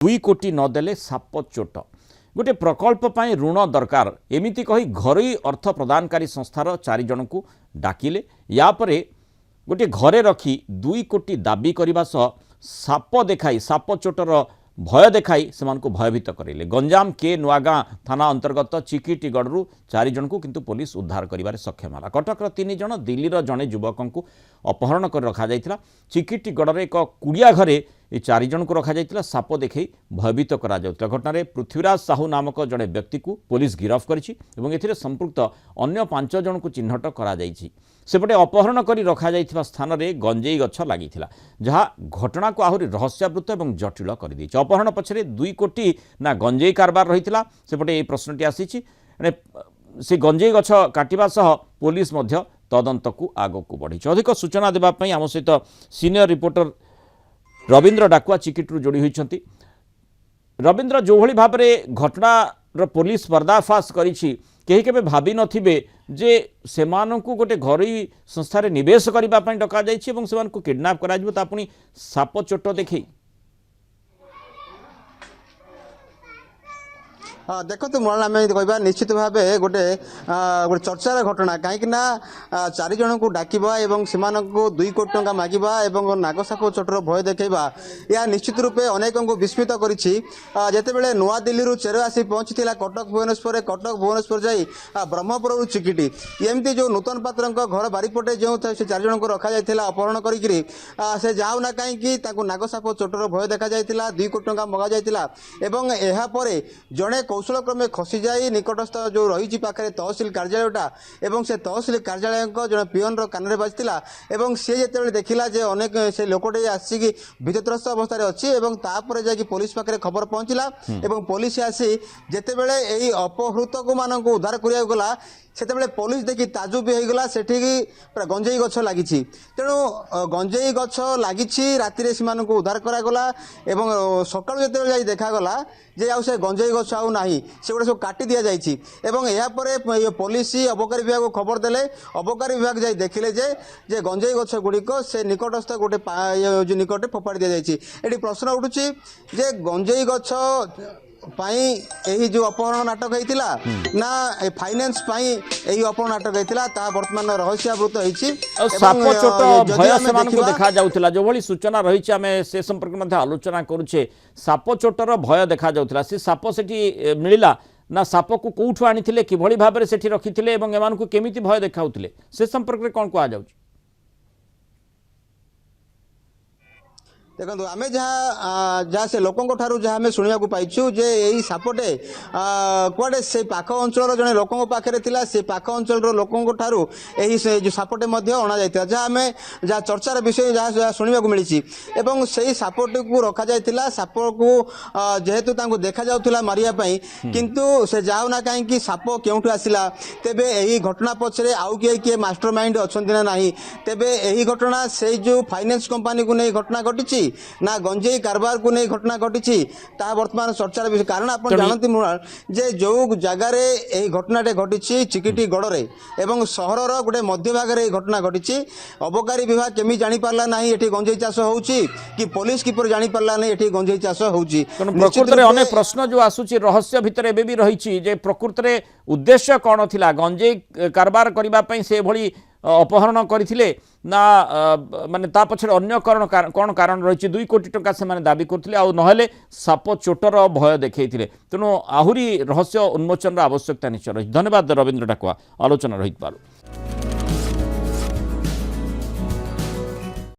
2 कोटी नदेले साप चोट गोटे प्रकल्प पाई ऋण दरकार एमिति कही घरोई अर्थ प्रदानकारी संस्थार 4 जन को डाकिले यापर गोटे घरे रखी 2 कोटी दाबी करने सह साप देखाई साप चोटर भय देखाई से भयभीत करेले। गंजाम के नुआगाँ थाना अंतर्गत चिकिटीगढ़ 4 जन को किंतु पुलिस उद्धार करिबारे सक्षम है। कटकर 3 जन दिल्लीर जड़े युवक को अपहरण कर रखा जाइतिला। चिकिटीगढ़ एक कुड़िया घरे ये 4 जन को रखा जाइतिला साप देखै भयभीत करा जाउतिला। घटना पृथ्वीराज साहू नामक जड़े व्यक्ति को पुलिस गिरफ्त करिछि एवं एथिरे संपृक्त अन्य 5 जन को चिन्हट करा जाइछि। सेपटे अपहरण करी रखा जाइथिबा स्थान रे गंजेई गछ लागिथिला जहाँ घटना को आहुरी रहस्यावृत एवं जटिल कर दैछि। अपहरण पछरे 2 कोटी ना गंजेई कारबार रहिथिला सेपटे ए प्रश्नटी आसीछि। से गंजेई गछ काटिबा सह पुलिस मध्य तदंत को आगो को बढ़ी। अधिक सूचना देबा पई आम सहित सीनियर रिपोर्टर रविंद्र डाकुआ चिकिटरू जोड़ी होइछंती। रविंद्र जो भली भाबरे घटनार पुलिस पर्दाफाश करिछि केही केबे भाबी नथिबे जे सेमानंकु गोटे घरोई संस्था रे निवेश करिबा पई डका जाइछि एवं सेमानंकु किडनैप करा जिवो ता पुनी साप चोट देखै। हाँ देखो मरल आम कह निश्चित भाव गोटे गोटे चर्चार घटना कहीं 4 जन को डाकवा और से 2 कोटी टंका मागिबा और नागसाप चोटर भय देखा यह निश्चित रूपे अनेक को विस्मित करते नुआ दिल्ली चेर आसी पहुंची कटक भुवनेश्वर जाई ब्रह्मपुर चिकिटी एमती जो नूतन पात्र घर बारीपटे जो से 4 जन को रखा जाइथिला अपहरण करी से जाऊना कहीं नागसाप चोटर भय देखा जाइथिला 2 कोटी टंका मगा जाइथिला एवं एहा परे जड़े कौशल क्रमे खसी जाए निकटस्थ जो रही पाखे तहसिल कार्यालयटा एवं से तहसिल कार्यालय जड़े पिओन कान बाजिला और सी जो देखला जे अनेक से लोकटे आसिक भीतत्रस्त अवस्था अच्छी तापर जाकि पुलिस पाखे खबर पहुँचला और पुलिस आसी जिते बड़े यही अपहृतक मान उद्धार करा गला सेते पुलिस देखी ताजुब भी होगला से पूरा गंजेई गछ लगी तेणु गंजेई गछ लगी राति से उद्धार करागला और सकाळु जो देखागला जे आउ से गंजेई गछ आउ नाही से गोटे सब काटी दि जाइए यापर पुलिस अबकारी विभाग को खबर देले अबकारी विभाग जाई देखिले जे गंजेई गछ गुड़िक से निकटस्थ गोटे निकटे फोपाड़ी दि जाइए। ये प्रश्न उठुची जे गंजेई गछ यही जो अपहरण नाटक होता ना फाइनेंस यही अपहरण नाटक होता बर्तमान रहस्यावृत साप चोट भय से देखा जाउथिला जो भली सूचना रही आमे से संपर्क में आलोचना करुचे। साप चोटर भय देखा जाउथिला से साप सेठी मिलिला ना साप को कोठु आनिथिले कि भली भाबरे सेठी रखिथिले एवं एमान को केमिति भय देखाउथिले से संपर्क में कोन को आ जाउछि। देखो आम जहाँ से लोकों ठारू जहाँ आम शुणा पाइछु जे यही सापटे कुआडे से पाख अंचल जड़े लोकों पाखे थिला से पाख अंचल लोकों ठारू यही से जो सापटे अणा जाइथिला जहाँ आम जहाँ चर्चार विषय जहाँ शुणा मिली एवं से सापटी को रखा जाइथिला साप को जेहेतु तांको देखा जाउथिला मारिया पई किंतु से जाउना कहीं साप केउठु आसिला तेबे यही घटना पछरे आउ किए मास्टर माइंड अछंती ना नाही तेबे यही घटना से जो फाइनेंस कंपनी को नहीं घटना घटी ना गंजेई कारबार को नहीं घटना घटी बर्तमान चर्चार विषय कारण आप जानते मृणाल जे जो जगार यही घटनाटे घटी चिकिटीगढ़ एवं सहर गोटे मध्य भाग में घटना घटी अबकारी विभाग केमी जानी पारला नहीं एठी गंजेई चाष होउची कि पुलिस किपर जानी पारला नहीं एठी गंजेई चाष होउची। प्रकृत में अनेक प्रश्न जो आसुची रहस्य भितर एबे भी रही जे प्रकृत में उद्देश्य कौन थिला गंजेई कारबार करबा पई से भली अपहरण करथिले ना माने ता पछरे अन्य कौन कारण रही 2 कोटी टंका से माने दाबी करथिले आ नहले साप चोटर भय देखैथिले तेणु आहुरी रहस्य उन्मोचन आवश्यकता निश्चय रही। धन्यवाद रविंद्र डाकुआ आलोचना रहित पारु।